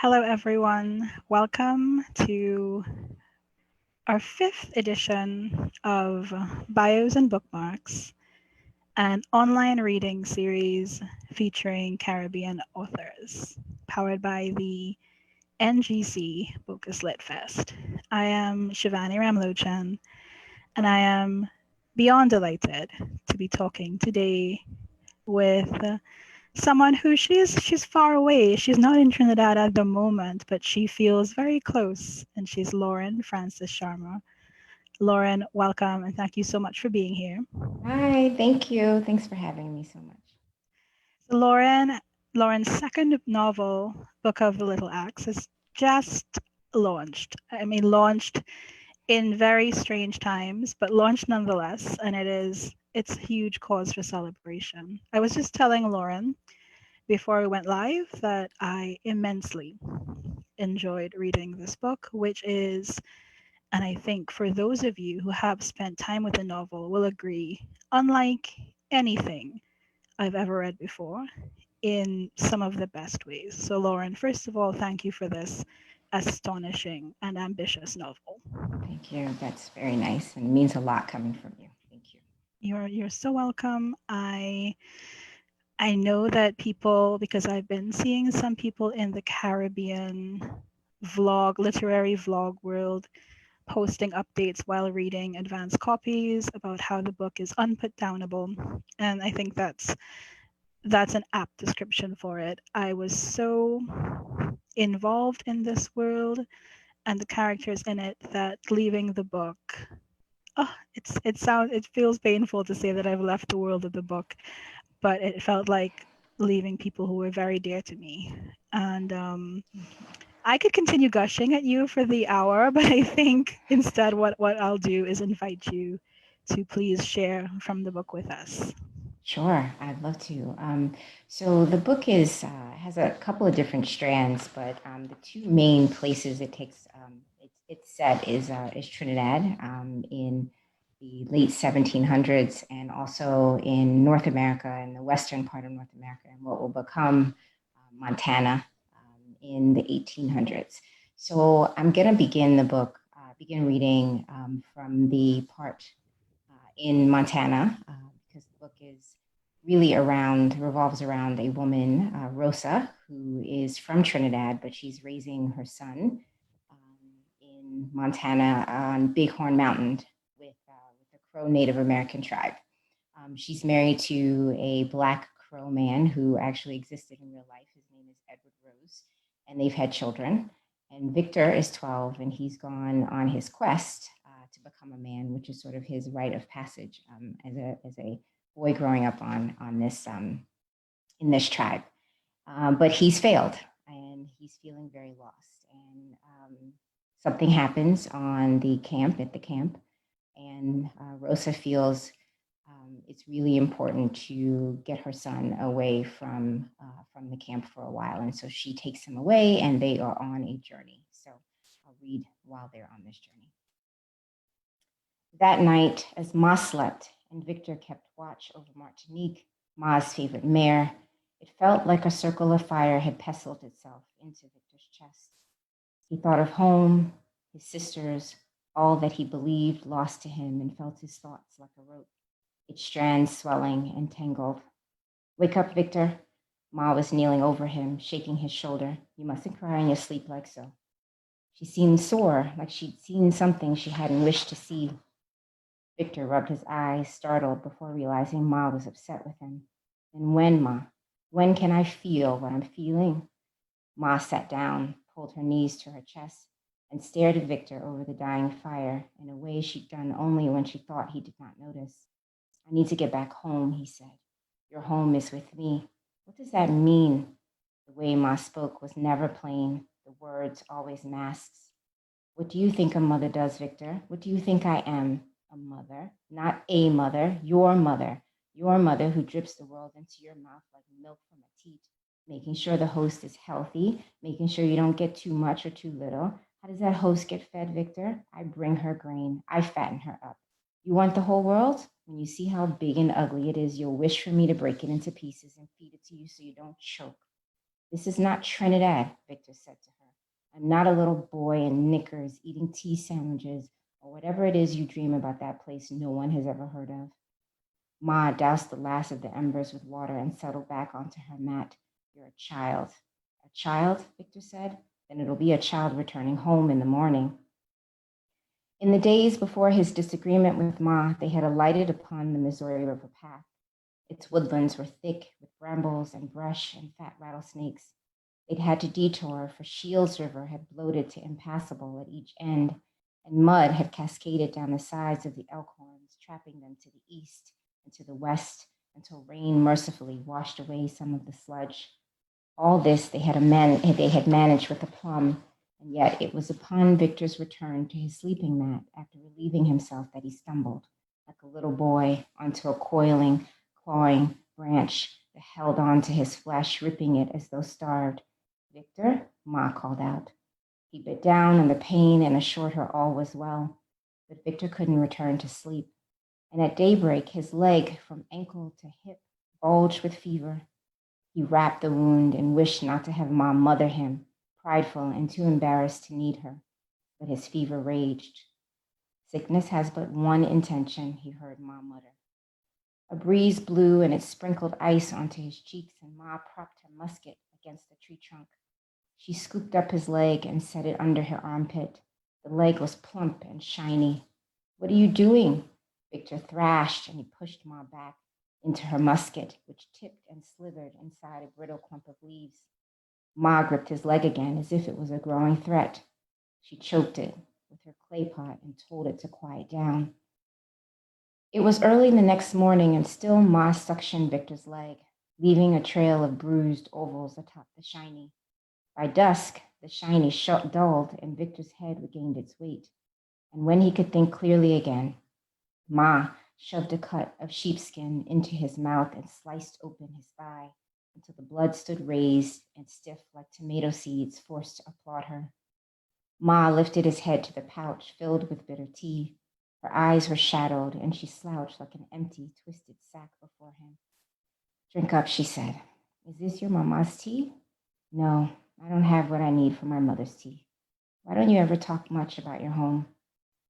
Hello, everyone. Welcome to our fifth edition of Bios and Bookmarks, an online reading series featuring Caribbean authors, powered by the NGC Bocas Lit Fest. I am Shivani Ramlochan, and I am beyond delighted to be talking today with someone who she's far away. She's not in Trinidad at the moment, but she feels very close, and she's Lauren Francis-Sharma. Lauren, welcome, and thank you so much for being here. Hi, thank you. Thanks for having me so much. So Lauren's second novel, Book of the Little Axe, is just launched. Launched in very strange times, but launched nonetheless, and it's a huge cause for celebration. I was just telling Lauren before we went live that I immensely enjoyed reading this book, which is, and I think for those of you who have spent time with the novel will agree, unlike anything I've ever read before, in some of the best ways. So, Lauren, first of all, thank you for this astonishing and ambitious novel. Thank you. That's very nice and means a lot coming from you. Thank you. You're so welcome. I know that people, because I've been seeing some people in the Caribbean literary vlog world posting updates while reading advanced copies about how the book is unputdownable. And I think that's an apt description for it. I was so involved in this world and the characters in it that leaving the book, it feels painful to say that I've left the world of the book, but it felt like leaving people who were very dear to me. And I could continue gushing at you for the hour, but I think instead what I'll do is invite you to please share from the book with us. Sure, I'd love to. So the book has a couple of different strands, but the two main places it takes it's set is Trinidad in the late 1700s, and also in North America, in the western part of North America, and what will become Montana in the 1800s. So I'm going to begin reading from the part in Montana, because the book is really revolves around a woman, Rosa, who is from Trinidad, but she's raising her son in Montana on Bighorn Mountain with the Crow Native American tribe. She's married to a Black Crow man who actually existed in real life. His name is Edward Rose, and they've had children. And Victor is 12, and he's gone on his quest to become a man, which is sort of his rite of passage as a boy growing up on this in this tribe. But he's failed, and he's feeling very lost. And something happens at the camp, and Rosa feels it's really important to get her son away from the camp for a while. And so she takes him away, and they are on a journey. So I'll read while they're on this journey. That night, as Ma slept and Victor kept watch over Martinique, Ma's favorite mare, it felt like a circle of fire had pestled itself into Victor's chest. He thought of home, his sisters, all that he believed lost to him, and felt his thoughts like a rope, its strands swelling and tangled. Wake up, Victor. Ma was kneeling over him, shaking his shoulder. You mustn't cry in your sleep like so. She seemed sore, like she'd seen something she hadn't wished to see. Victor rubbed his eyes, startled, before realizing Ma was upset with him. And when, Ma? When can I feel what I'm feeling? Ma sat down, pulled her knees to her chest, and stared at Victor over the dying fire in a way she'd done only when she thought he did not notice. I need to get back home, he said. Your home is with me. What does that mean? The way Ma spoke was never plain, the words always masks. What do you think a mother does, Victor? What do you think I am? A mother, not a mother, your mother who drips the world into your mouth like milk from a teat, making sure the host is healthy, making sure you don't get too much or too little. How does that host get fed, Victor? I bring her grain. I fatten her up. You want the whole world? When you see how big and ugly it is, you'll wish for me to break it into pieces and feed it to you so you don't choke. This is not Trinidad, Victor said to I'm not a little boy in knickers eating tea sandwiches or whatever it is you dream about that place no one has ever heard of. Ma doused the last of the embers with water and settled back onto her mat. You're a child. A child, Victor said? Then it'll be a child returning home in the morning. In the days before his disagreement with Ma, they had alighted upon the Missouri River path. Its woodlands were thick with brambles and brush and fat rattlesnakes. They'd had to detour, for Shields River had bloated to impassable at each end, and mud had cascaded down the sides of the Elkhorns, trapping them to the east and to the west until rain mercifully washed away some of the sludge. All this they had managed with aplomb, and yet it was upon Victor's return to his sleeping mat after relieving himself that he stumbled, like a little boy, onto a coiling, clawing branch that held on to his flesh, ripping it as though starved. Victor, Ma called out. He bit down on the pain and assured her all was well, but Victor couldn't return to sleep. And at daybreak, his leg from ankle to hip bulged with fever. He wrapped the wound and wished not to have Mom mother him, prideful and too embarrassed to need her. But his fever raged. Sickness has but one intention, he heard Ma mutter. A breeze blew and it sprinkled ice onto his cheeks, and Ma propped her musket against the tree trunk. She scooped up his leg and set it under her armpit. The leg was plump and shiny. What are you doing? Victor thrashed, and he pushed Ma back into her musket, which tipped and slithered inside a brittle clump of leaves. Ma gripped his leg again as if it was a growing threat. She choked it with her clay pot and told it to quiet down. It was early the next morning, and still Ma suctioned Victor's leg, leaving a trail of bruised ovals atop the shiny. By dusk, the shiny dulled, and Victor's head regained its weight. And when he could think clearly again, Ma shoved a cut of sheepskin into his mouth and sliced open his thigh until the blood stood raised and stiff like tomato seeds forced to applaud her. Ma lifted his head to the pouch filled with bitter tea. Her eyes were shadowed, and she slouched like an empty, twisted sack before him. Drink up, she said. Is this your mama's tea? No, I don't have what I need for my mother's tea. Why don't you ever talk much about your home?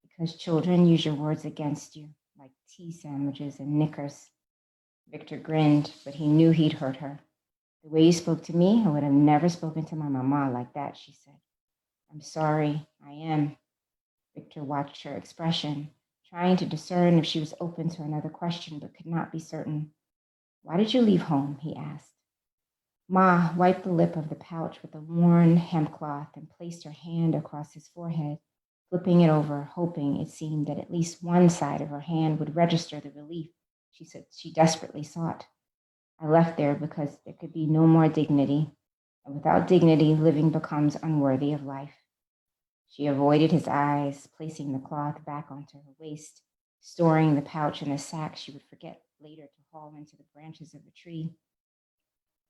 Because children use your words against you, like tea sandwiches and knickers. Victor grinned, but he knew he'd hurt her. The way you spoke to me, I would have never spoken to my mama like that, she said. I'm sorry, I am. Victor watched her expression, trying to discern if she was open to another question, but could not be certain. Why did you leave home? He asked. Ma wiped the lip of the pouch with a worn hemcloth and placed her hand across his forehead, flipping it over, hoping it seemed that at least one side of her hand would register the relief she said she desperately sought. I left there because there could be no more dignity, and without dignity, living becomes unworthy of life. She avoided his eyes, placing the cloth back onto her waist, storing the pouch in a sack she would forget later to haul into the branches of a tree.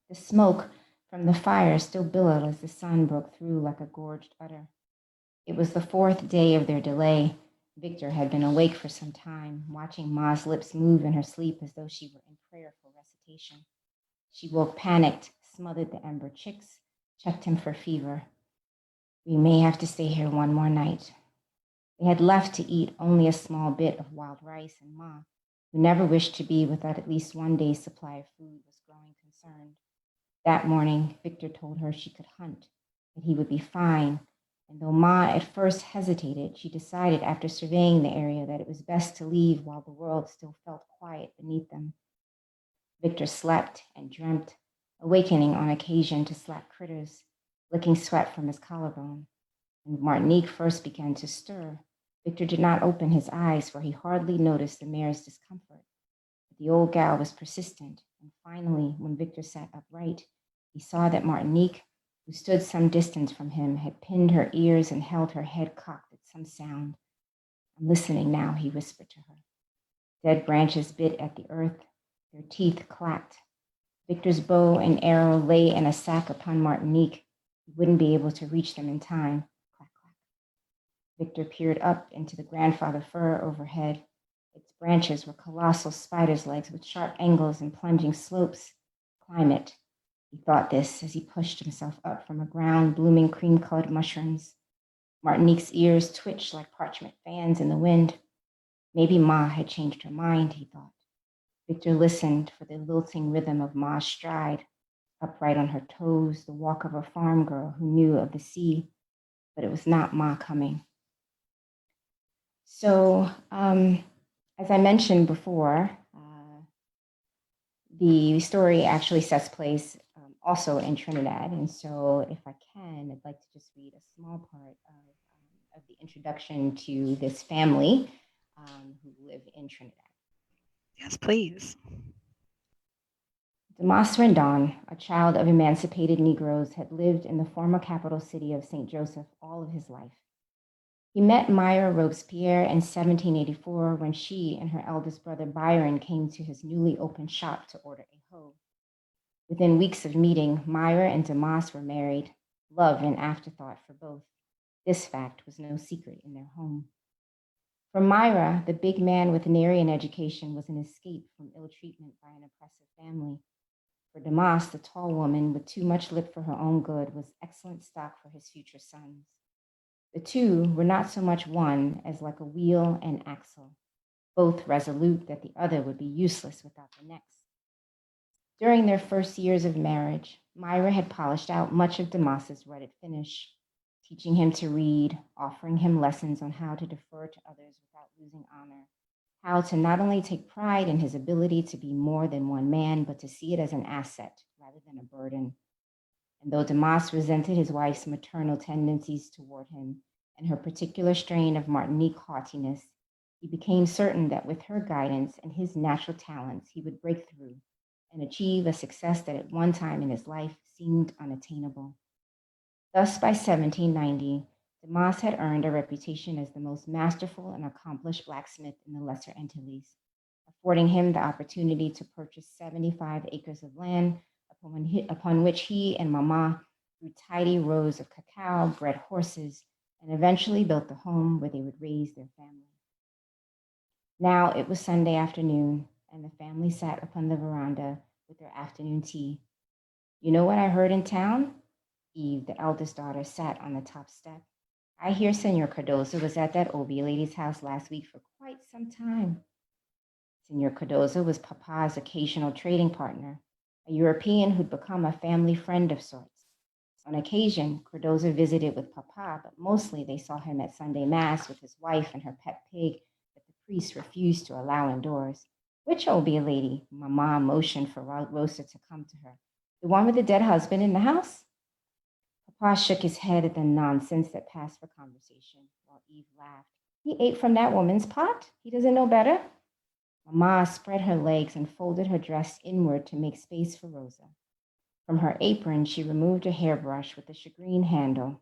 The smoke from the fire still billowed as the sun broke through like a gorged udder. It was the fourth day of their delay. Victor had been awake for some time, watching Ma's lips move in her sleep as though she were in prayerful recitation. She woke panicked, smothered the ember chicks, checked him for fever. We may have to stay here one more night. They had left to eat only a small bit of wild rice, and Ma, who never wished to be without at least one day's supply of food, was growing concerned. That morning, Victor told her she could hunt, that he would be fine, and though Ma at first hesitated, she decided after surveying the area that it was best to leave while the world still felt quiet beneath them. Victor slept and dreamt, awakening on occasion to slap critters, licking sweat from his collarbone. When Martinique first began to stir, Victor did not open his eyes, for he hardly noticed the mare's discomfort. But the old gal was persistent, and finally, when Victor sat upright, he saw that Martinique, who stood some distance from him, had pinned her ears and held her head cocked at some sound. I'm listening now, he whispered to her. Dead branches bit at the earth. Their teeth clacked. Victor's bow and arrow lay in a sack upon Martinique. He wouldn't be able to reach them in time. Clack, clack. Victor peered up into the grandfather fir overhead. Its branches were colossal spider's legs with sharp angles and plunging slopes. Climb it. He thought this as he pushed himself up from a ground blooming cream-colored mushrooms. Martinique's ears twitched like parchment fans in the wind. Maybe Ma had changed her mind, he thought. Victor listened for the lilting rhythm of Ma's stride, upright on her toes, the walk of a farm girl who knew of the sea, but it was not Ma coming. So, as I mentioned before, the story actually sets place also in Trinidad. And so if I can, I'd like to just read a small part of the introduction to this family who live in Trinidad. Yes, please. Damas Rendon, a child of emancipated Negroes, had lived in the former capital city of St. Joseph all of his life. He met Myra Robespierre in 1784 when she and her eldest brother Byron came to his newly opened shop to order a hoe. Within weeks of meeting, Myra and Damas were married, love an afterthought for both. This fact was no secret in their home. For Myra, the big man with nary an education was an escape from ill treatment by an oppressive family. For Damas, the tall woman with too much lip for her own good was excellent stock for his future sons. The two were not so much one as like a wheel and axle, both resolute that the other would be useless without the next. During their first years of marriage, Myra had polished out much of Damas's rutted finish, teaching him to read, offering him lessons on how to defer to others without losing honor, how to not only take pride in his ability to be more than one man, but to see it as an asset rather than a burden. And though Damas resented his wife's maternal tendencies toward him and her particular strain of Martinique haughtiness, he became certain that with her guidance and his natural talents, he would break through and achieve a success that at one time in his life seemed unattainable. Thus, by 1790, Damas had earned a reputation as the most masterful and accomplished blacksmith in the Lesser Antilles, affording him the opportunity to purchase 75 acres of land upon which he and Mama grew tidy rows of cacao, bred horses, and eventually built the home where they would raise their family. Now it was Sunday afternoon, and the family sat upon the veranda with their afternoon tea. You know what I heard in town? Eve, the eldest daughter, sat on the top step. I hear Senor Cardozo was at that Obi lady's house last week for quite some time. Senor Cardozo was Papa's occasional trading partner, a European who'd become a family friend of sorts. On occasion, Cardozo visited with Papa, but mostly they saw him at Sunday Mass with his wife and her pet pig that the priest refused to allow indoors. Which Obi lady? Mama motioned for Rosa to come to her. The one with the dead husband in the house? Papa shook his head at the nonsense that passed for conversation, while Eve laughed. He ate from that woman's pot? He doesn't know better? Mama spread her legs and folded her dress inward to make space for Rosa. From her apron, she removed a hairbrush with a shagreen handle.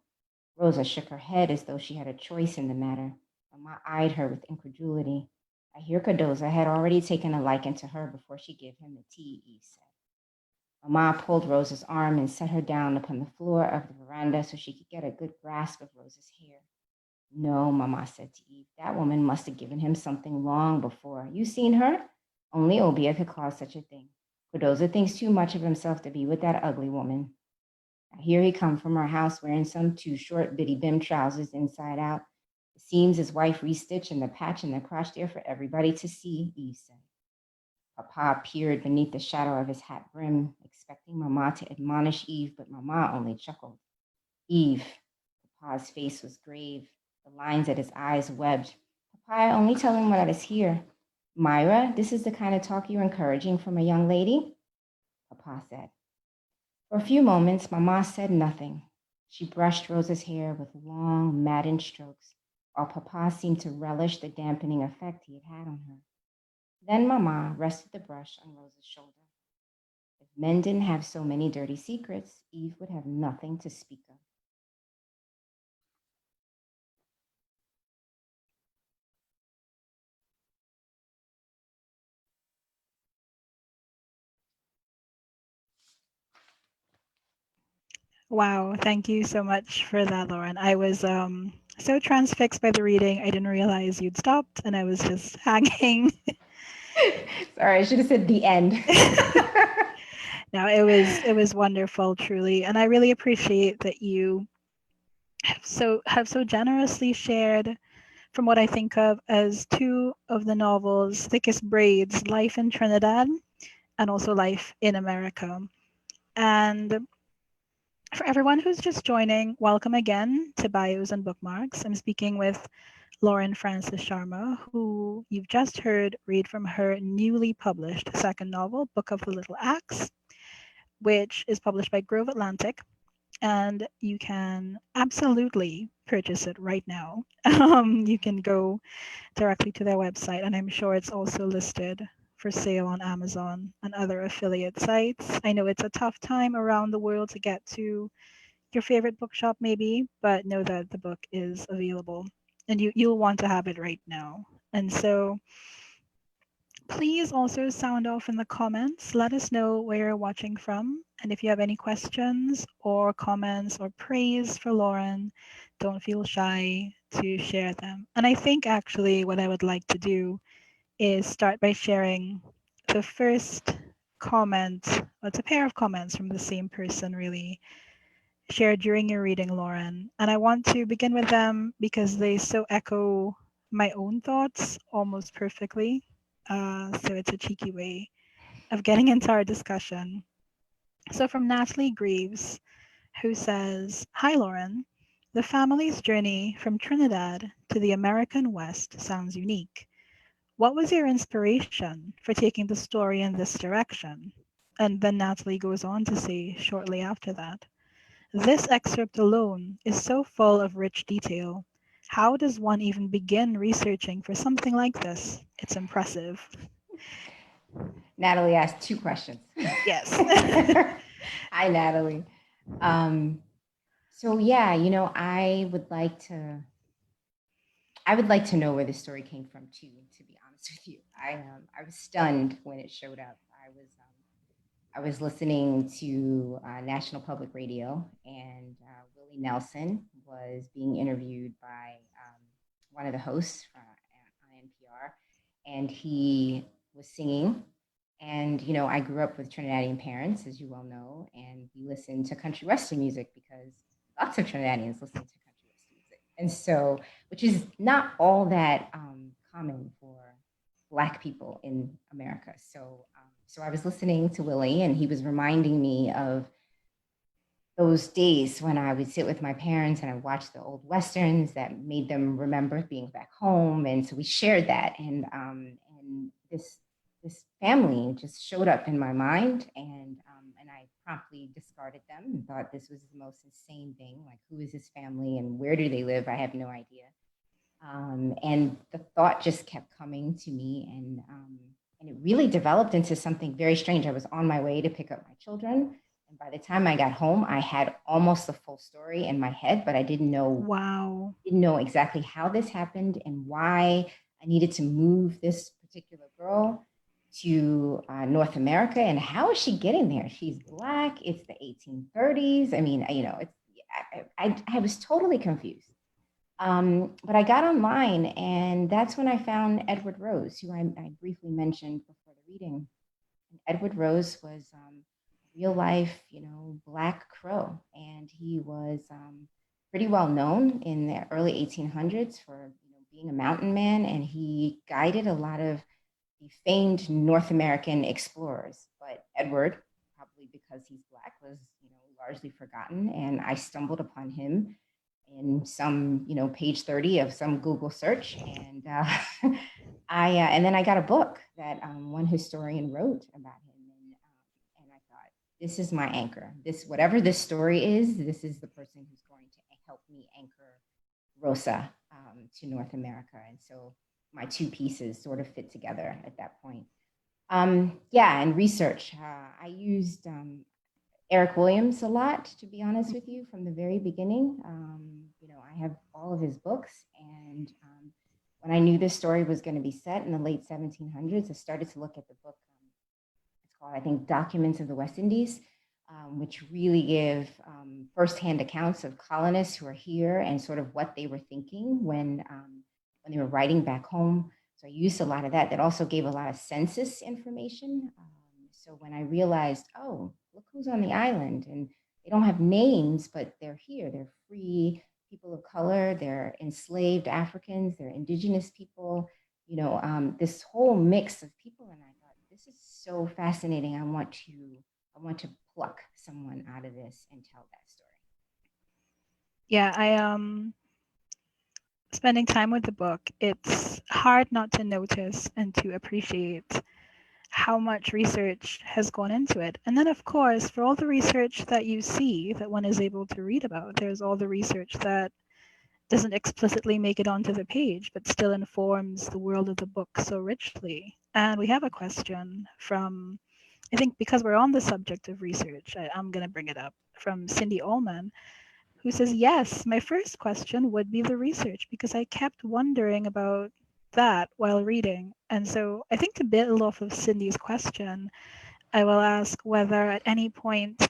Rosa shook her head as though she had a choice in the matter. Mama eyed her with incredulity. I hear Cardoza had already taken a liking to her before she gave him the tea, Eve said. Mama pulled Rosa's arm and set her down upon the floor of the veranda so she could get a good grasp of Rosa's hair. No, Mama said to Eve, that woman must have given him something long before. You seen her? Only Obia could cause such a thing. Cardoza thinks too much of himself to be with that ugly woman. Now here he come from our house wearing some too short bitty bim trousers inside out. The seams his wife restitched and the patch in the crotch there for everybody to see, Eve said. Papa peered beneath the shadow of his hat brim, expecting Mama to admonish Eve, but Mama only chuckled. Eve, Papa's face was grave, the lines at his eyes webbed. Papa, only tell him what is here. Myra, this is the kind of talk you're encouraging from a young lady? Papa said. For a few moments, Mama said nothing. She brushed Rosa's hair with long, maddened strokes, while Papa seemed to relish the dampening effect he had on her. Then Mama rested the brush on Rosa's shoulder. If men didn't have so many dirty secrets, Eve would have nothing to speak of. Wow, thank you so much for that, Lauren. I was so transfixed by the reading, I didn't realize you'd stopped, and I was just hanging. Sorry, I should have said the end. No, it was wonderful, truly, and I really appreciate that you have so generously shared from what I think of as two of the novel's thickest braids, Life in Trinidad and also Life in America. And for everyone who's just joining, welcome again to Bios and Bookmarks. I'm speaking with Lauren Francis-Sharma, who you've just heard read from her newly published second novel, Book of the Little Axe, which is published by Grove Atlantic. And you can absolutely purchase it right now. You can go directly to their website, and I'm sure it's also listed for sale on Amazon and other affiliate sites. I know it's a tough time around the world to get to your favorite bookshop, maybe, but know that the book is available, and you'll want to have it right now. And so please also sound off in the comments. Let us know where you're watching from. And if you have any questions or comments or praise for Lauren, don't feel shy to share them. And I think actually what I would like to do is start by sharing the first comment. Well, it's a pair of comments from the same person, really, shared during your reading, Lauren. And I want to begin with them because they so echo my own thoughts almost perfectly. So it's a cheeky way of getting into our discussion. So from Natalie Greaves, who says, "Hi, Lauren. The family's journey from Trinidad to the American West sounds unique. What was your inspiration for taking the story in this direction?" And then Natalie goes on to say shortly after that, "This excerpt alone is so full of rich detail. How does one even begin researching for something like this? It's impressive." Natalie asked two questions. Yes. Hi, Natalie. So yeah, I would like to know where the story came from too, to be honest with you. I was stunned when it showed up. I was listening to National Public Radio, and Willie Nelson was being interviewed by one of the hosts on NPR, and he was singing. And I grew up with Trinidadian parents, as you well know, and we listened to country western music because lots of Trinidadians listen to country western music, and so which is not all that common for Black people in America. So I was listening to Willie, and he was reminding me of those days when I would sit with my parents and I watched the old westerns that made them remember being back home, and so we shared that, and this family just showed up in my mind, and I promptly discarded them and thought this was the most insane thing. Like, who is this family and where do they live? I have no idea. And the thought just kept coming to me, and it really developed into something very strange. I was on my way to pick up my children, and by the time I got home, I had almost the full story in my head, but I Wow. didn't know exactly how this happened and why I needed to move this particular girl to North America, and how is she getting there? She's Black. It's the 1830s. I mean, it's I was totally confused. But I got online, and that's when I found Edward Rose, who I briefly mentioned before the reading. And Edward Rose was a real life, Black crow, and he was pretty well known in the early 1800s for being a mountain man, and he guided a lot of the famed North American explorers. But Edward, probably because he's Black, was largely forgotten, and I stumbled upon him in some page 30 of some Google search, and and then I got a book that one historian wrote about him, and I thought, this is my anchor. This, whatever this story is, this is the person who's going to help me anchor Rosa to North America. And so my two pieces sort of fit together at that point. Yeah, and research. I used Eric Williams a lot, to be honest with you, from the very beginning. I have all of his books, and when I knew this story was going to be set in the late 1700s, I started to look at the book. It's called, I think, Documents of the West Indies, which really give firsthand accounts of colonists who are here and sort of what they were thinking when they were writing back home. So I used a lot of that. That also gave a lot of census information. so when I realized, oh, look who's on the island, and they don't have names, but they're here. They're free people of color. They're enslaved Africans. They're indigenous people. This whole mix of people, and I thought, this is so fascinating. I want to pluck someone out of this and tell that story. Yeah, spending time with the book, it's hard not to notice and to appreciate how much research has gone into it. And then, of course, for all the research that you see that one is able to read about, there's all the research that doesn't explicitly make it onto the page, but still informs the world of the book so richly. And we have a question from, I think because we're on the subject of research, I'm going to bring it up, from Cindy Allman, who says, yes, my first question would be the research, because I kept wondering about that while reading. And so I think to build off of Cindy's question, I will ask whether at any point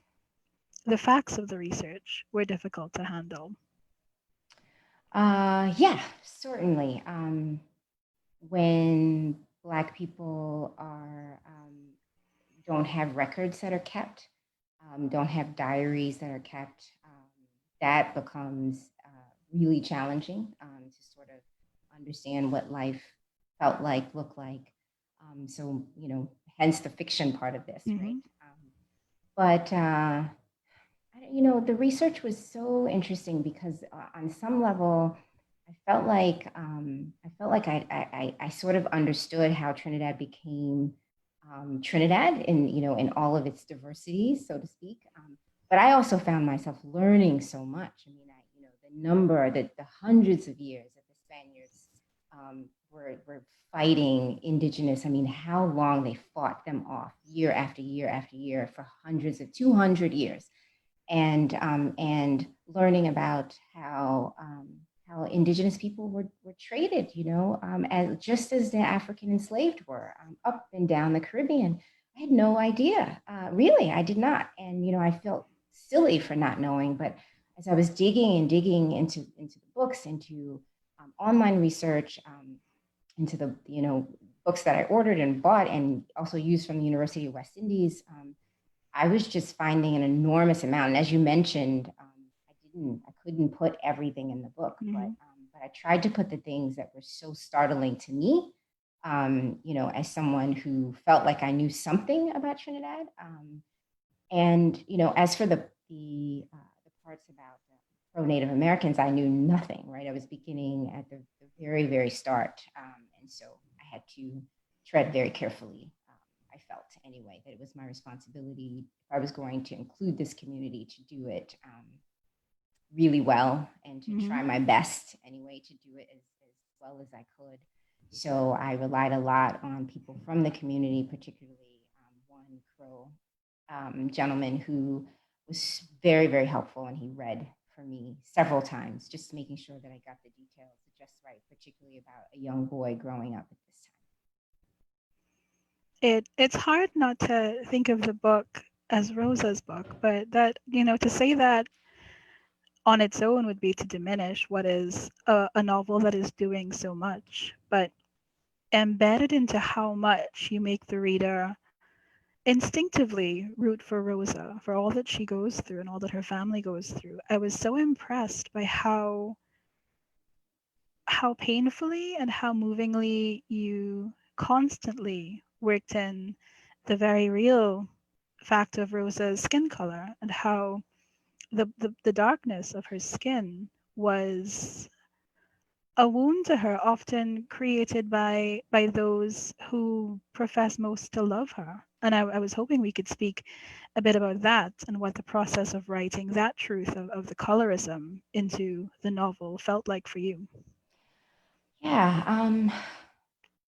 the facts of the research were difficult to handle. Yeah, certainly. When Black people don't have records that are kept, don't have diaries that are kept, that becomes really challenging to sort of understand what life felt like, looked like. So, hence the fiction part of this, Mm-hmm. right? But the research was so interesting because on some level, I sort of understood how Trinidad became Trinidad in all of its diversity, so to speak. But I also found myself learning so much. I mean, the hundreds of years that the Spaniards were fighting indigenous. I mean, how long they fought them off year after year after year for hundreds of 200 years, and learning about how indigenous people were traded, as just as the African enslaved were up and down the Caribbean. I had no idea, really, I did not, and I felt silly for not knowing. But as I was digging and digging into the books, into online research, into the books that I ordered and bought and also used from the University of West Indies, I was just finding an enormous amount. And as you mentioned, I couldn't put everything in the book, Mm-hmm. but I tried to put the things that were so startling to me, as someone who felt like I knew something about Trinidad. And as for the parts about pro-Native Americans, I knew nothing. Right, I was beginning at the very, very start, and so I had to tread very carefully. I felt anyway that it was my responsibility, if I was going to include this community, to do it really well and to try my best anyway to do it as well as I could. So I relied a lot on people from the community, particularly one Crow gentleman who was very, very helpful, and he read for me several times, just making sure that I got the details just right, particularly about a young boy growing up at this time. It's hard not to think of the book as Rosa's book, but that, to say that on its own would be to diminish what is a novel that is doing so much. But embedded into how much you make the reader instinctively root for Rosa, for all that she goes through and all that her family goes through. I was so impressed by how painfully and how movingly you constantly worked in the very real fact of Rosa's skin color, and how the darkness of her skin was a wound to her, often created by those who profess most to love her. And I was hoping we could speak a bit about that and what the process of writing that truth of the colorism into the novel felt like for you. Yeah,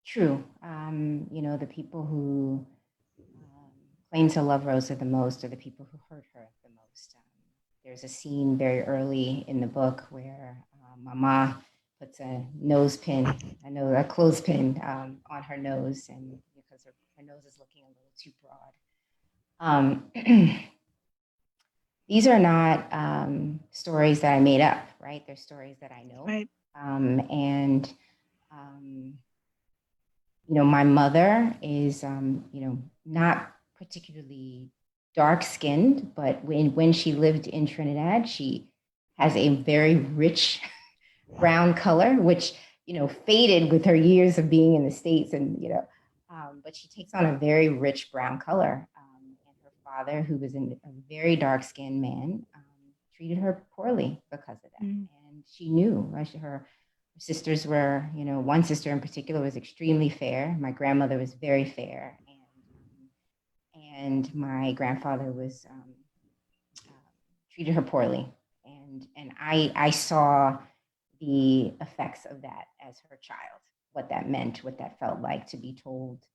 true. The people who claim to love Rosa the most are the people who hurt her the most. There's a scene very early in the book where Mama puts a a clothespin on her nose, and because her nose is looking a little too broad. These are not stories that I made up, right? They're stories that I know. Right. And my mother is, not particularly dark skinned, but when she lived in Trinidad, she has a very rich brown color, which, faded with her years of being in the States. And, but she takes on a very rich brown color. And her father, who was a very dark skinned man, treated her poorly because of that. Mm. And she knew, right? Her sisters were, one sister in particular was extremely fair. My grandmother was very fair. And my grandfather was treated her poorly. And I saw the effects of that as her child, what that meant, what that felt like to be told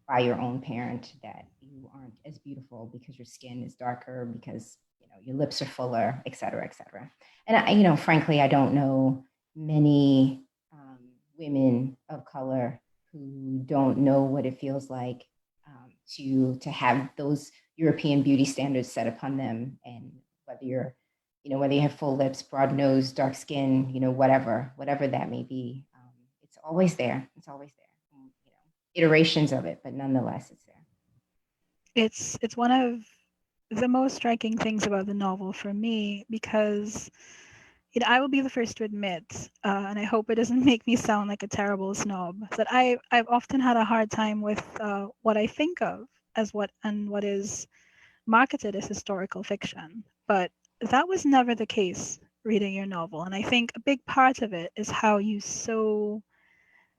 by your own parent that you aren't as beautiful because your skin is darker, because your lips are fuller, et cetera, et cetera. And frankly, I don't know many women of color who don't know what it feels like to have those European beauty standards set upon them, and whether you have full lips, broad nose, dark skin, whatever that may be, it's always there. It's always there. Iterations of it, but nonetheless, it's there. It's one of the most striking things about the novel for me, because I will be the first to admit, and I hope it doesn't make me sound like a terrible snob, that I've often had a hard time with what I think of as what is marketed as historical fiction. But that was never the case reading your novel. And I think a big part of it is how you so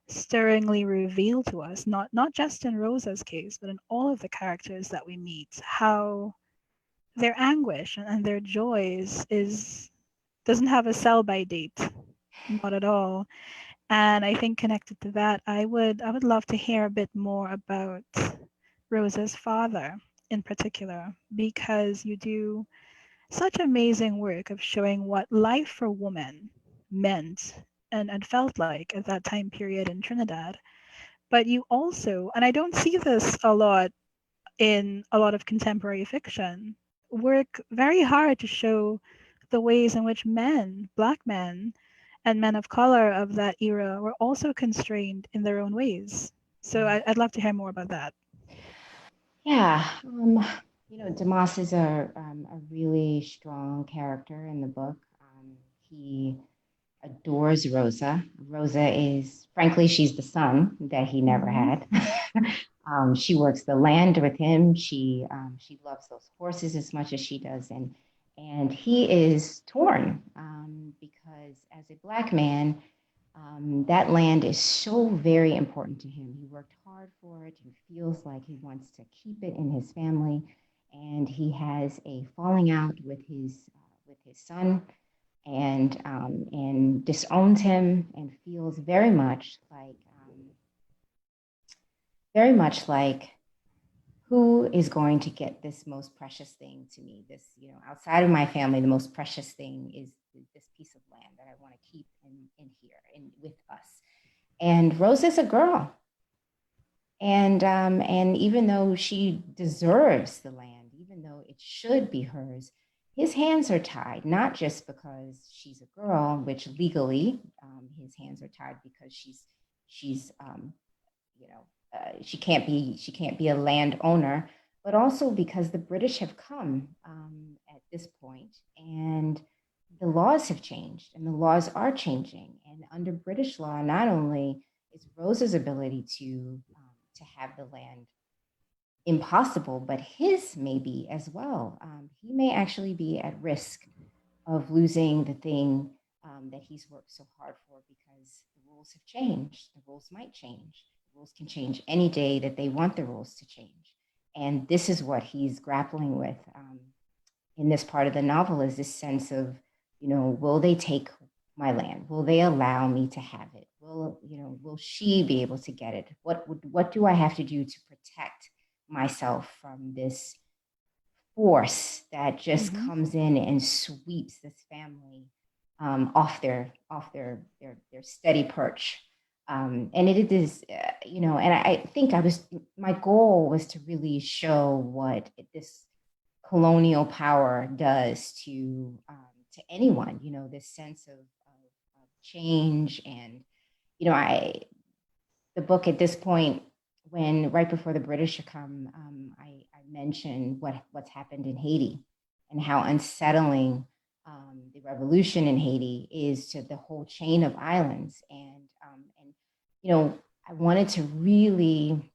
stirringly reveal to us, not just in Rosa's case, but in all of the characters that we meet, how their anguish and their joys doesn't have a sell by date, not at all. And I think connected to that, I would love to hear a bit more about Rosa's father in particular, because you do such amazing work of showing what life for women meant and felt like at that time period in Trinidad. But you also, and I don't see this a lot in a lot of contemporary fiction, work very hard to show the ways in which men, Black men, and men of color of that era were also constrained in their own ways. So I'd love to hear more about that. Yeah, Damas is a really strong character in the book. He adores Rosa. Rosa is, frankly, she's the son that he never Mm-hmm. had. She works the land with him. She loves those horses as much as she does, and he is torn because as a Black man, that land is so very important to him. He worked hard for it. He feels like he wants to keep it in his family, and he has a falling out with his son, and disowns him, and feels very much like, who is going to get this most precious thing to me? This, outside of my family, the most precious thing is this piece of land that I want to keep in here and with us. And Rose is a girl, and even though she deserves the land, even though it should be hers, his hands are tied, not just because she's a girl, which legally his hands are tied because she's you know she can't be a landowner, but also because the British have come at this point, and the laws have changed, and the laws are changing. And under British law, not only is Rose's ability to have the land impossible, but his may be as well. He may actually be at risk of losing the thing that he's worked so hard for, because the rules have changed. The rules might change. The rules can change any day that they want the rules to change. And this is what he's grappling with in this part of the novel, is this sense of, will they take my land? Will they allow me to have it? Will she be able to get it? What do I have to do to protect myself from this force that just Mm-hmm. comes in and sweeps this family off their steady perch? And it is, and I think my goal was to really show what this colonial power does to anyone. This sense of change, and I the book at this point when right before the British come, I mentioned what's happened in Haiti and how unsettling the revolution in Haiti is to the whole chain of islands. And you know, I wanted to really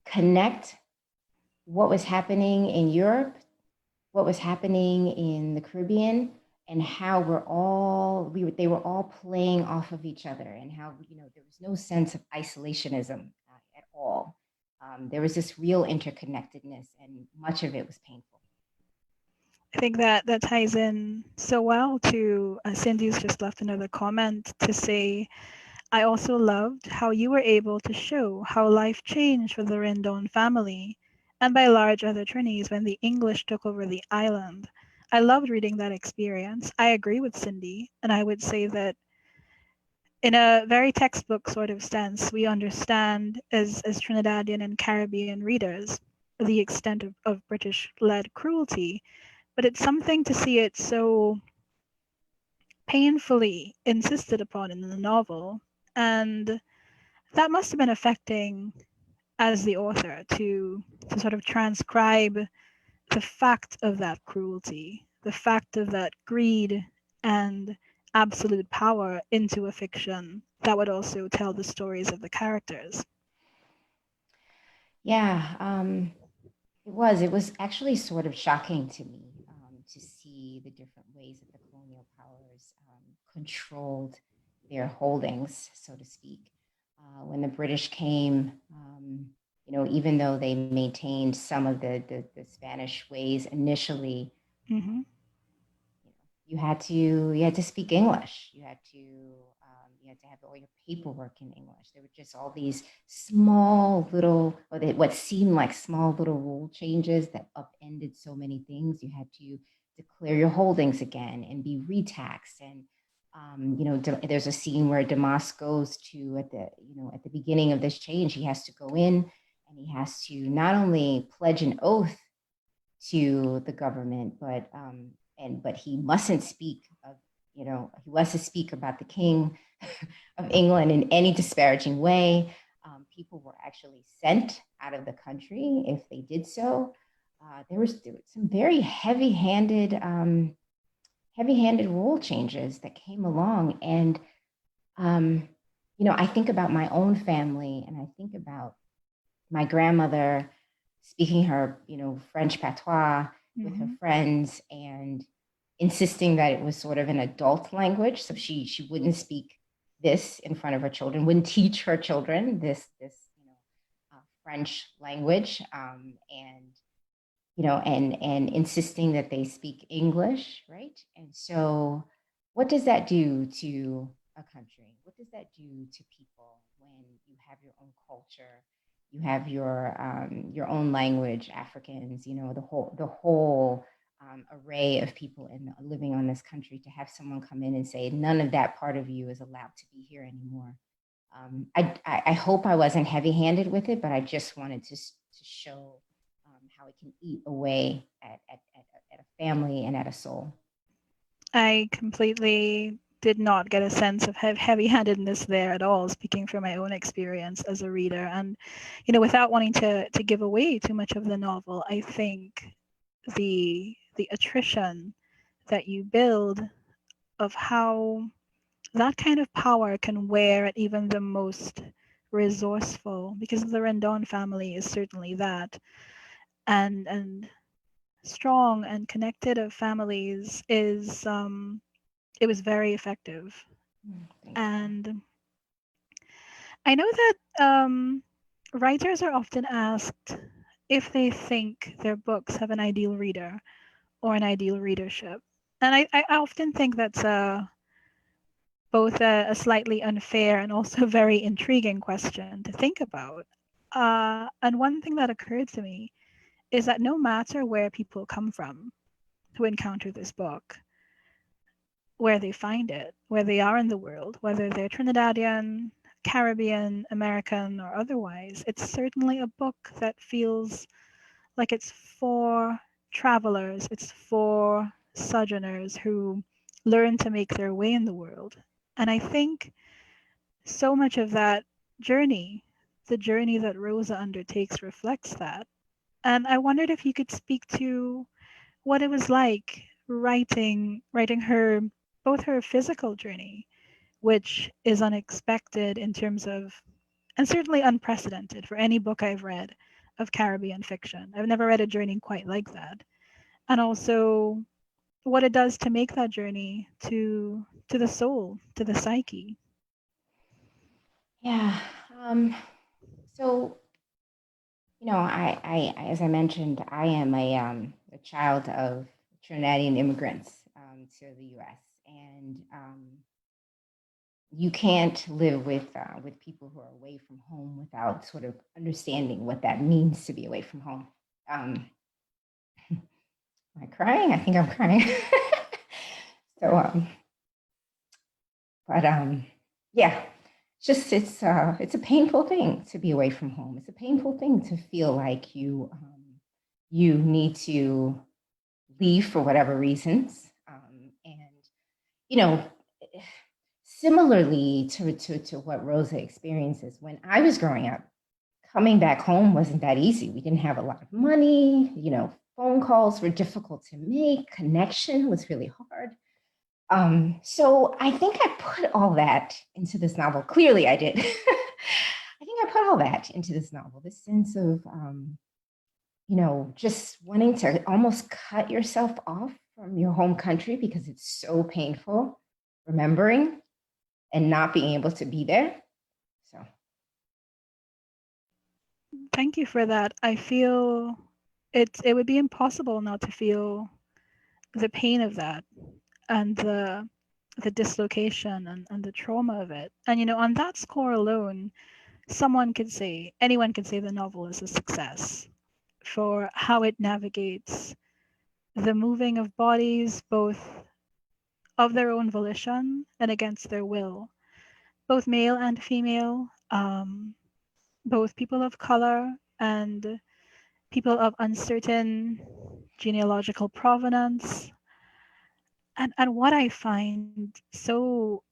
connect what was happening in Europe, what was happening in the Caribbean, and how they were all playing off of each other, and how, you know, there was no sense of isolationism at all. There was this real interconnectedness, and much of it was painful. I think that that ties in so well to Cindy's just left another comment to say, I also loved how you were able to show how life changed for the Rendon family and by large other Trinis when the English took over the island. I loved reading that experience. I agree with Cindy, and I would say that in a very textbook sort of sense, we understand as Trinidadian and Caribbean readers the extent of British led cruelty, but it's something to see it so painfully insisted upon in the novel. And that must have been affecting as the author to sort of transcribe the fact of that cruelty, the fact of that greed and absolute power into a fiction that would also tell the stories of the characters. Yeah, it was actually sort of shocking to me to see the different ways that the colonial powers controlled their holdings, so to speak. When the British came, you know, even though they maintained some of the Spanish ways initially, Mm-hmm. you know, you had to speak English. You had to have all your paperwork in English. There were just all these small little, what seemed like small little rule changes that upended so many things. You had to declare your holdings again and be retaxed. And you know, there's a scene where Damas goes to at the beginning of this change. He has to go in and he has to not only pledge an oath to the government, but he mustn't speak of, he mustn't speak about the king of England in any disparaging way. People were actually sent out of the country if they did so. There was some very heavy-handed rule changes that came along, and um, I think about my own family, and I think about my grandmother speaking her, French patois with her Mm-hmm. friends and insisting that it was sort of an adult language. So she wouldn't speak this in front of her children, wouldn't teach her children this French language, and insisting that they speak English, right? And so, what does that do to a country? What does that do to people when you have your own culture, you have your own language, Africans, the whole array of people living on this country, to have someone come in and say none of that part of you is allowed to be here anymore. I hope I wasn't heavy-handed with it, but I just wanted to show how it can eat away at a family and at a soul. I completely did not get a sense of heavy-handedness there at all, speaking from my own experience as a reader. And, without wanting to give away too much of the novel, I think the attrition that you build of how that kind of power can wear at even the most resourceful, because the Rendon family is certainly that, and strong and connected of families is it was very effective. Thank you. And I know that writers are often asked if they think their books have an ideal reader or an ideal readership. And I often think that's both a slightly unfair and also very intriguing question to think about. And one thing that occurred to me is that no matter where people come from who encounter this book, where they find it, where they are in the world, whether they're Trinidadian, Caribbean, American, or otherwise, it's certainly a book that feels like it's for travelers, it's for sojourners who learn to make their way in the world. And I think so much of that journey the journey that Rosa undertakes reflects that. And I wondered if you could speak to what it was like writing her, both her physical journey, which is unexpected in terms of, and certainly unprecedented for any book I've read of Caribbean fiction. I've never read a journey quite like that. And also what it does to make that journey to the soul, to the psyche. Yeah. So, as I mentioned, I am a child of Trinidadian immigrants to the U.S. and you can't live with people who are away from home without sort of understanding what that means to be away from home. Am I crying? I think I'm crying. so, yeah, it's a painful thing to be away from home. It's a painful thing to feel like you need to leave for whatever reasons, and you know similarly to what Rosa experiences. When I was growing up, coming back home wasn't that easy. We didn't have a lot of money, phone calls were difficult to make, connection was really hard. So I think I put all that into this novel. Clearly I did. I think I put all that into this novel, this sense of, just wanting to almost cut yourself off from your home country because it's so painful, remembering and not being able to be there. So. Thank you for that. I feel it would be impossible not to feel the pain of that and the dislocation and the trauma of it. And on that score alone, anyone could say the novel is a success for how it navigates the moving of bodies, both of their own volition and against their will, both male and female, both people of color and people of uncertain genealogical provenance. And what I find so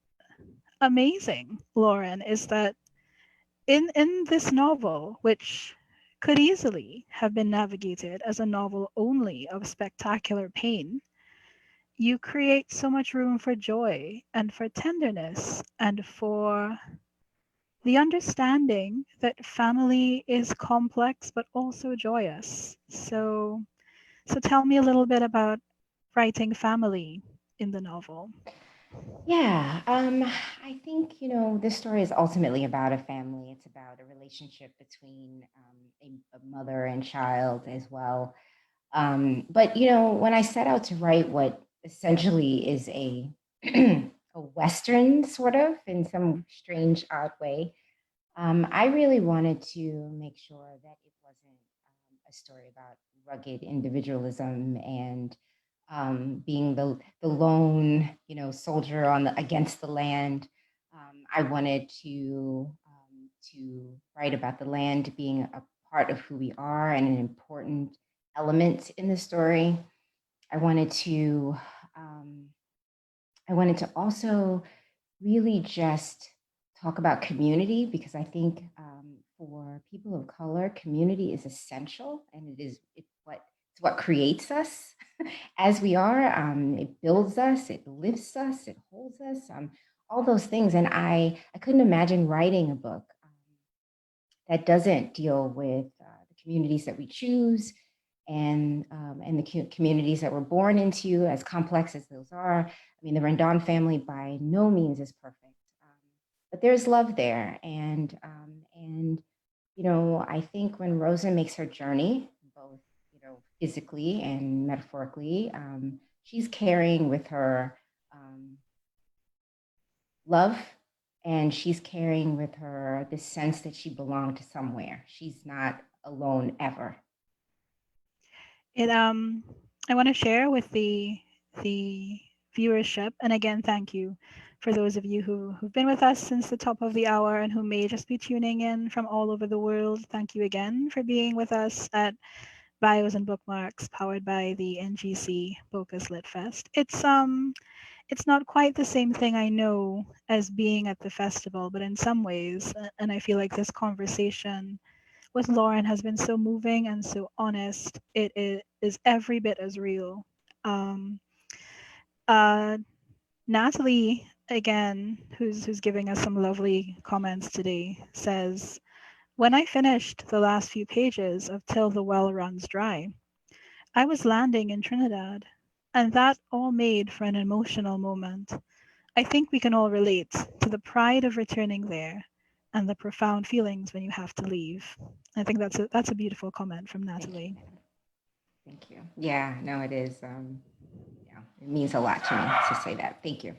amazing, Lauren, is that in this novel, which could easily have been navigated as a novel only of spectacular pain, you create so much room for joy and for tenderness and for the understanding that family is complex but also joyous. So tell me a little bit about writing family in the novel. Yeah, I think, this story is ultimately about a family. It's about a relationship between a mother and child as well. But, when I set out to write what essentially is a, a Western sort of in some strange, odd way, I really wanted to make sure that it wasn't a story about rugged individualism and being the lone, soldier against the land. I wanted to write about the land being a part of who we are and an important element in the story. I wanted to um, I wanted to also really just talk about community because I think for people of color, community is essential, and it's what creates us as we are. It builds us, it lifts us, it holds us, all those things. And I couldn't imagine writing a book that doesn't deal with the communities that we choose and the communities that we're born into, as complex as those are. I mean, the Rendon family by no means is perfect, but there's love there, and I think when Rosa makes her journey, both physically and metaphorically, she's carrying with her love, and she's carrying with her this sense that she belonged to somewhere. She's not alone ever. It I want to share with the viewership, and again, thank you for those of you who've been with us since the top of the hour and who may just be tuning in from all over the world. Thank you again for being with us at Bios and Bookmarks, powered by the NGC Bocas Lit Fest. it's not quite the same thing, I know, as being at the festival, but in some ways, and I feel like this conversation with Lauren has been so moving and so honest. Is every bit as real. Um, uh, Natalie, again, who's giving us some lovely comments today, says, when I finished the last few pages of Till the Well Runs Dry, I was landing in Trinidad, and that all made for an emotional moment. I think we can all relate to the pride of returning there and the profound feelings when you have to leave. I think that's a beautiful comment from Thank you, Natalie. madam. Thank you. Yeah, no, it is. Yeah, it means a lot to me to say that. Thank you.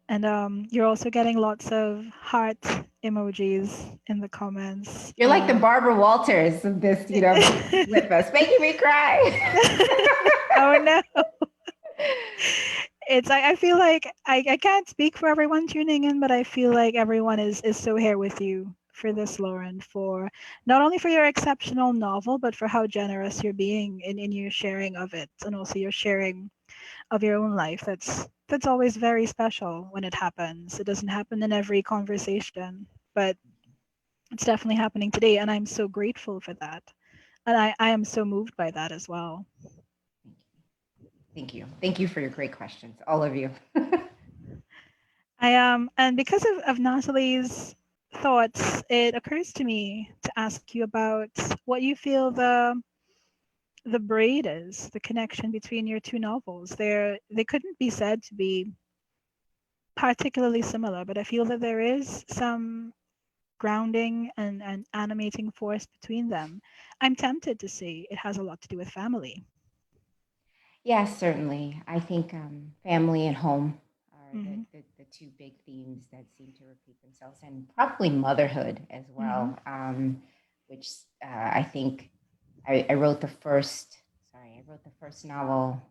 And you're also getting lots of heart emojis in the comments. You're like the Barbara Walters of this, Lit Fest, making me cry. Oh no. It's I feel like I can't speak for everyone tuning in, but I feel like everyone is so here with you for this, Lauren, for not only for your exceptional novel, but for how generous you're being in your sharing of it, and also your sharing of your own life. That's always very special when it happens. It doesn't happen in every conversation, but it's definitely happening today, and I'm so grateful for that. And I am so moved by that as well. Thank you. Thank you for your great questions, all of you. And because of Natalie's thoughts, it occurs to me to ask you about what you feel the braid is, the connection between your two novels. They couldn't be said to be particularly similar, but I feel that there is some grounding and animating force between them. I'm tempted to say it has a lot to do with family. Yes, certainly. I think family and home are Mm-hmm. the two big themes that seem to repeat themselves, and probably motherhood as Mm-hmm. well, which I think I wrote the first. Sorry, I wrote the first novel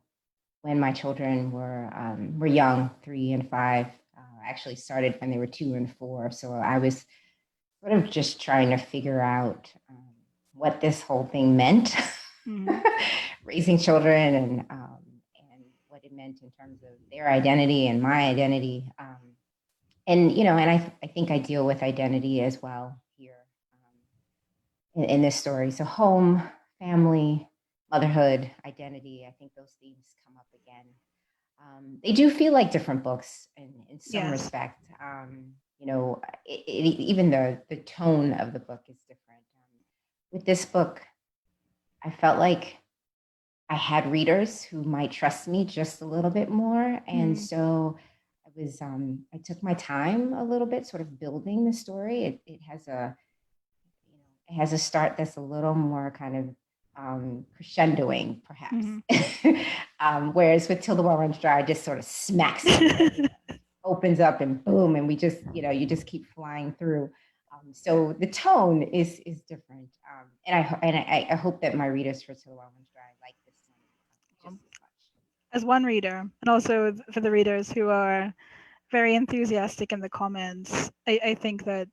when my children were young, 3 and 5. I actually started when they were 2 and 4, so I was sort of just trying to figure out what this whole thing meant, Mm-hmm. raising children, and what it meant in terms of their identity and my identity. And I think I deal with identity as well here in this story. So home, family, motherhood, identity. I think those themes come up again. They do feel like different books in some Yes. respect. Even the tone of the book is different. With this book, I felt like I had readers who might trust me just a little bit more, and Mm-hmm. so I took my time a little bit, sort of building the story. It has it has a start that's a little more kind of crescendoing, perhaps. Mm-hmm. Whereas with Till the Well Runs Dry, just sort of smacks you, right? Opens up and boom, and we just, you just keep flying through. So the tone is different, and I hope that my readers for Till the Well Runs Dry like this one just as much. As one reader, and also for the readers who are very enthusiastic in the comments, I think that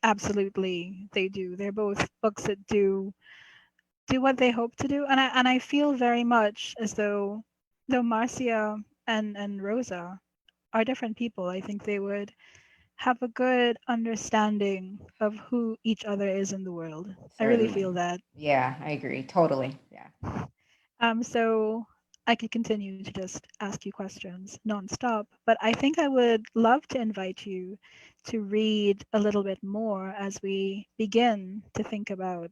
absolutely they do. They're both books that do what they hope to do, and I feel very much as though Marcia and Rosa are different people. I think they would have a good understanding of who each other is in the world. I really feel Certainly, that. yeah, I agree totally. Yeah. So I could continue to just ask you questions nonstop, but I think I would love to invite you to read a little bit more as we begin to think about,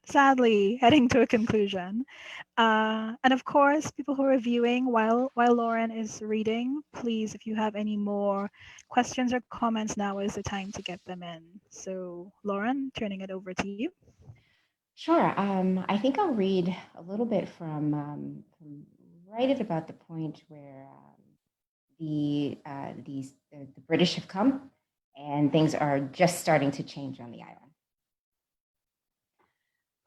sadly, heading to a conclusion. And of course, people who are viewing while Lauren is reading, please, if you have any more questions or comments, now is the time to get them in. So, Lauren, turning it over to you. Sure. I think I'll read a little bit from right at about the point where the British have come and things are just starting to change on the island.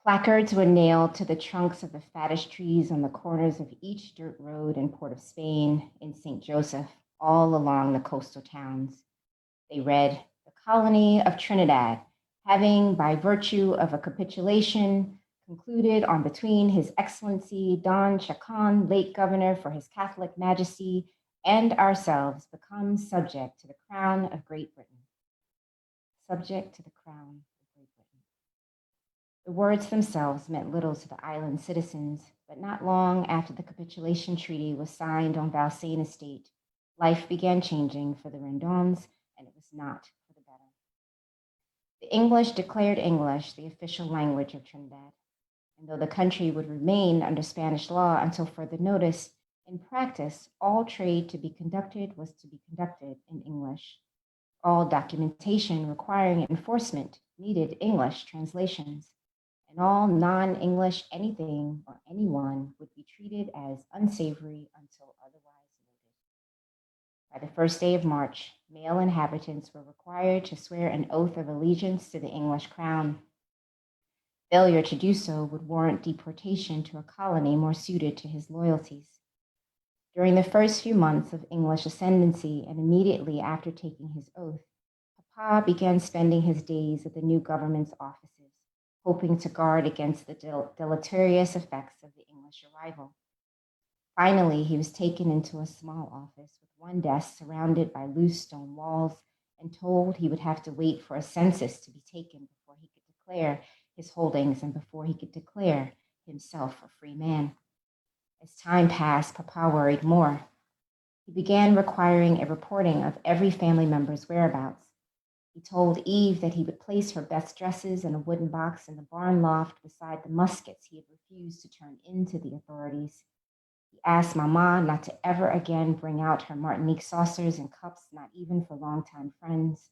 Placards were nailed to the trunks of the fattest trees on the corners of each dirt road in Port of Spain, in St. Joseph, all along the coastal towns. They read, "The colony of Trinidad, having, by virtue of a capitulation concluded on between His Excellency Don Chacon, late governor for His Catholic Majesty, and ourselves become subject to the crown of Great Britain. Subject to the crown of Great Britain. The words themselves meant little to the island citizens, but not long after the capitulation treaty was signed on Valsayn Estate, life began changing for the Rendons, and it was not for the better. The English declared English the official language of Trinidad, and though the country would remain under Spanish law until further notice, in practice, all trade to be conducted was to be conducted in English. All documentation requiring enforcement needed English translations, and all non-English anything or anyone would be treated as unsavory until otherwise noted. By the first day of March, male inhabitants were required to swear an oath of allegiance to the English crown. Failure to do so would warrant deportation to a colony more suited to his loyalties. During the first few months of English ascendancy and immediately after taking his oath, Papa began spending his days at the new government's offices, hoping to guard against the deleterious effects of the English arrival. Finally, he was taken into a small office with one desk surrounded by loose stone walls and told he would have to wait for a census to be taken before he could declare his holdings and before he could declare himself a free man. As time passed, Papa worried more. He began requiring a reporting of every family member's whereabouts. He told Eve that he would place her best dresses in a wooden box in the barn loft beside the muskets he had refused to turn into the authorities. He asked Mama not to ever again bring out her Martinique saucers and cups, not even for longtime friends.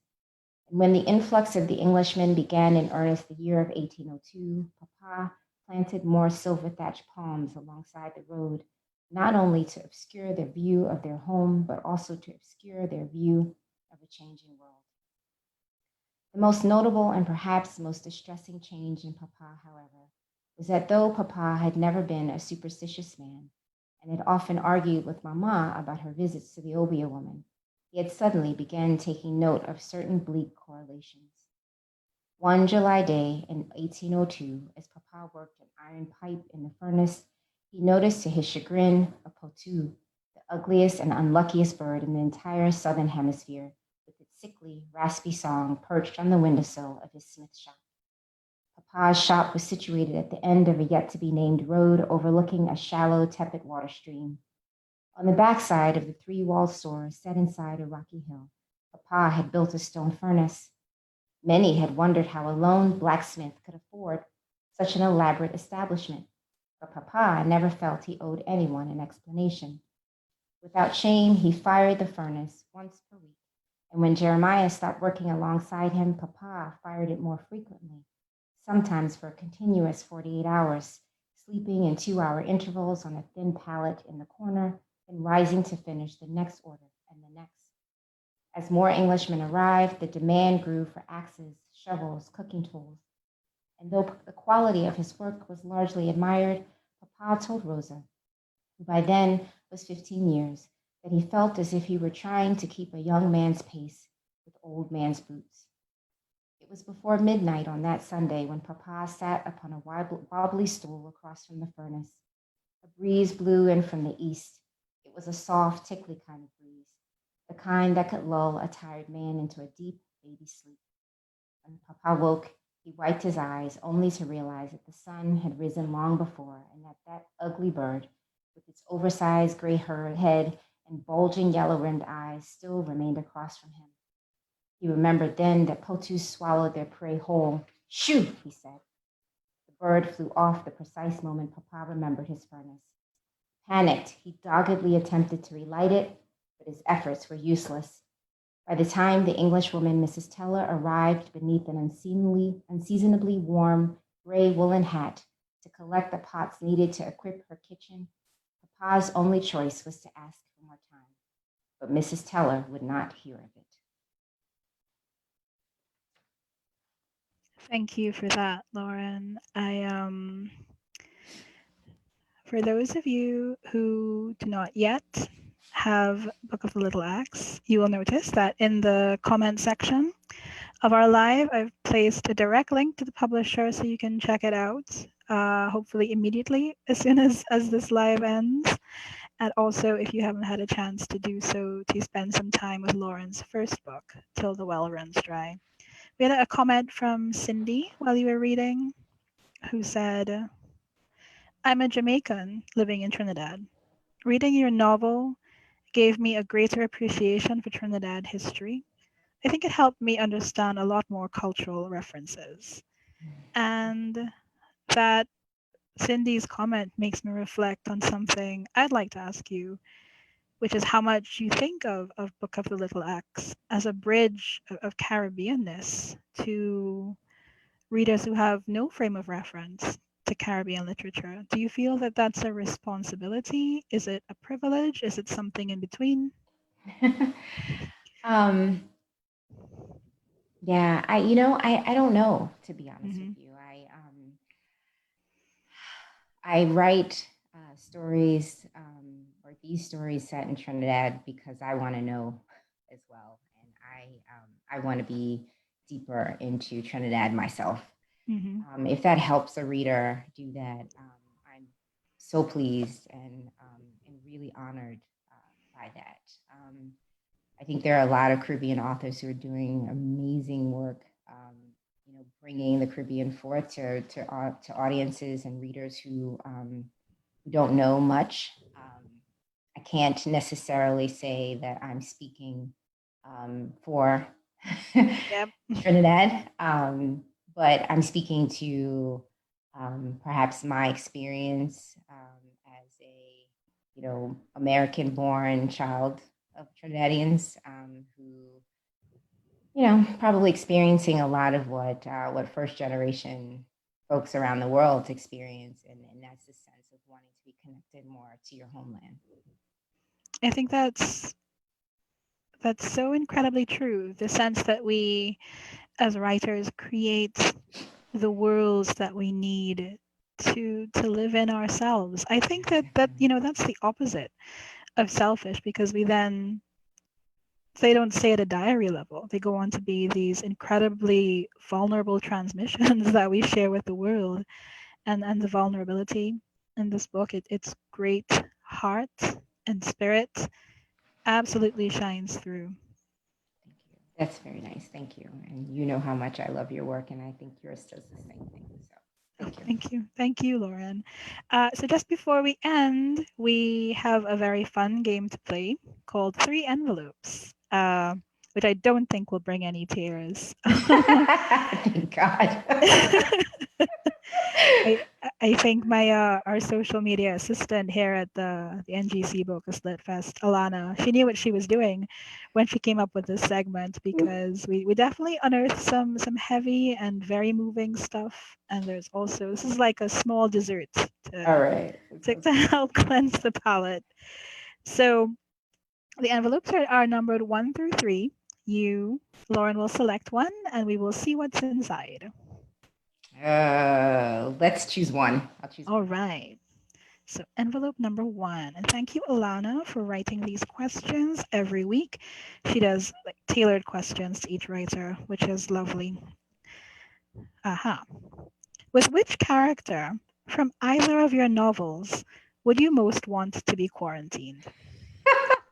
And when the influx of the Englishmen began in earnest the year of 1802, Papa planted more silver-thatched palms alongside the road, not only to obscure their view of their home, but also to obscure their view of a changing world. The most notable and perhaps most distressing change in Papa, however, was that though Papa had never been a superstitious man and had often argued with Mama about her visits to the Obeah woman, he had suddenly begun taking note of certain bleak correlations. One July day in 1802, as Papa worked an iron pipe in the furnace, he noticed to his chagrin a potu, the ugliest and unluckiest bird in the entire southern hemisphere, with its sickly, raspy song perched on the windowsill of his smith shop. Papa's shop was situated at the end of a yet-to-be-named road overlooking a shallow, tepid water stream. On the backside of the three-walled store, set inside a rocky hill, Papa had built a stone furnace. Many had wondered how a lone blacksmith could afford such an elaborate establishment, but Papa never felt he owed anyone an explanation. Without shame, he fired the furnace once per week, and when Jeremiah stopped working alongside him, Papa fired it more frequently, sometimes for a continuous 48 hours, sleeping in 2-hour intervals on a thin pallet in the corner and rising to finish the next order and the next. As more Englishmen arrived, the demand grew for axes, shovels, cooking tools. And though the quality of his work was largely admired, Papa told Rosa, who by then was 15 years, that he felt as if he were trying to keep a young man's pace with old man's boots. It was before midnight on that Sunday when Papa sat upon a wobbly stool across from the furnace. A breeze blew in from the east. It was a soft, tickly kind of breeze, the kind that could lull a tired man into a deep baby sleep. When Papa woke, he wiped his eyes only to realize that the sun had risen long before and that ugly bird, with its oversized gray head and bulging yellow-rimmed eyes, still remained across from him. He remembered then that potus swallowed their prey whole. Shoo, he said. The bird flew off the precise moment Papa remembered his furnace. Panicked, he doggedly attempted to relight it, but his efforts were useless. By the time the Englishwoman, Mrs. Teller, arrived beneath an unseasonably warm gray woolen hat to collect the pots needed to equip her kitchen, Papa's only choice was to ask for more time. But Mrs. Teller would not hear of it. Thank you for that, Lauren. For those of you who do not yet have Book of the Little Axe, you will notice that in the comment section of our live, I've placed a direct link to the publisher so you can check it out, hopefully immediately as soon as this live ends. And also, if you haven't had a chance to do so, to spend some time with Lauren's first book, Till the Well Runs Dry. We had a comment from Cindy while you were reading, who said, I'm a Jamaican living in Trinidad. Reading your novel gave me a greater appreciation for Trinidad history. I think it helped me understand a lot more cultural references. And that Cindy's comment makes me reflect on something I'd like to ask you, which is how much you think of Book of the Little Axe as a bridge of Caribbeanness to readers who have no frame of reference to Caribbean literature. Do you feel that that's a responsibility? Is it a privilege? Is it something in between? um, yeah, I don't know, to be honest with Mm-hmm. you. I write stories, or these stories set in Trinidad because I want to know as well, and I want to be deeper into Trinidad myself. Mm-hmm. If that helps a reader do that, I'm so pleased and really honored by that. I think there are a lot of Caribbean authors who are doing amazing work, bringing the Caribbean forth to audiences and readers who don't know much. I can't necessarily say that I'm speaking for Yep. Trinidad, but I'm speaking to perhaps my experience as a American-born child of Trinidadians, who probably experiencing a lot of what first generation folks around the world experience, and that's the sense of wanting to be connected more to your homeland. I think that's so incredibly true. The sense that we as writers create the worlds that we need to live in ourselves. I think that that's the opposite of selfish, because we then, they don't stay at a diary level. They go on to be these incredibly vulnerable transmissions that we share with the world. And the vulnerability in this book, it's great heart and spirit absolutely shines through. Thank you. That's very nice. Thank you. And you know how much I love your work, and I think yours does the same thing. So Oh, thank you. thank you. Thank you, Lauren. So just before we end, we have a very fun game to play called Three Envelopes, which I don't think will bring any tears. Thank God. I, I think my our social media assistant here at the NGC Bocas Lit Fest, Alana, she knew what she was doing when she came up with this segment, because we definitely unearthed some heavy and very moving stuff, and there's also, this is like a small dessert All to right. to help cleanse the palate. So the envelopes are numbered 1 through 3. You, Lauren, will select one, and we will see what's inside. Let's choose one. I'll choose All one. right. So envelope number 1, and thank you, Alana, for writing these questions every week. She does like tailored questions to each writer, which is lovely. Aha. With which character from either of your novels would you most want to be quarantined?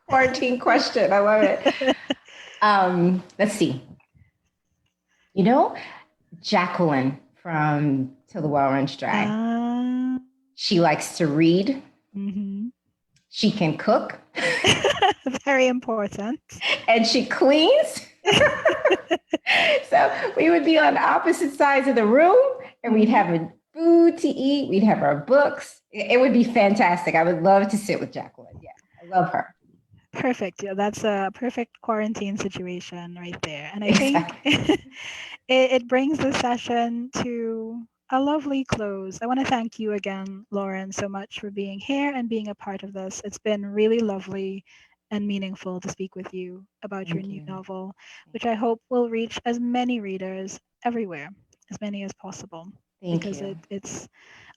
Quarantine question. I love it. Let's see. Jacqueline from Till the Well Runs Dry. Uh, She likes to read. mm-hmm. She can cook. Very important. And she cleans. So we would be on opposite sides of the room, and we'd have a food to eat. We'd have our books. It would be fantastic. I would love to sit with Jacqueline. Yeah, I love her. Perfect. Yeah, that's a perfect quarantine situation right there. And I think Exactly. it brings the session to a lovely close. I want to thank you again, Lauren, so much for being here and being a part of this. It's been really lovely and meaningful to speak with you about your Thank new you. novel, which I hope will reach as many readers everywhere, as many as possible, Thank because you. it's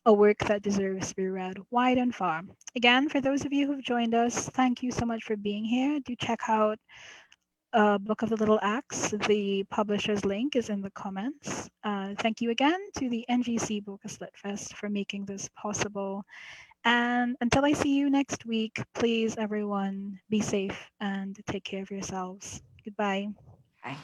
a work that deserves to be read wide and far. Again, for those of you who've joined us, thank you so much for being here. Do check out Book of the Little Axe. The publisher's link is in the comments. Thank you again to the NGC Bocas Lit Fest for making this possible. And until I see you next week, please, everyone, be safe and take care of yourselves. Goodbye. Bye.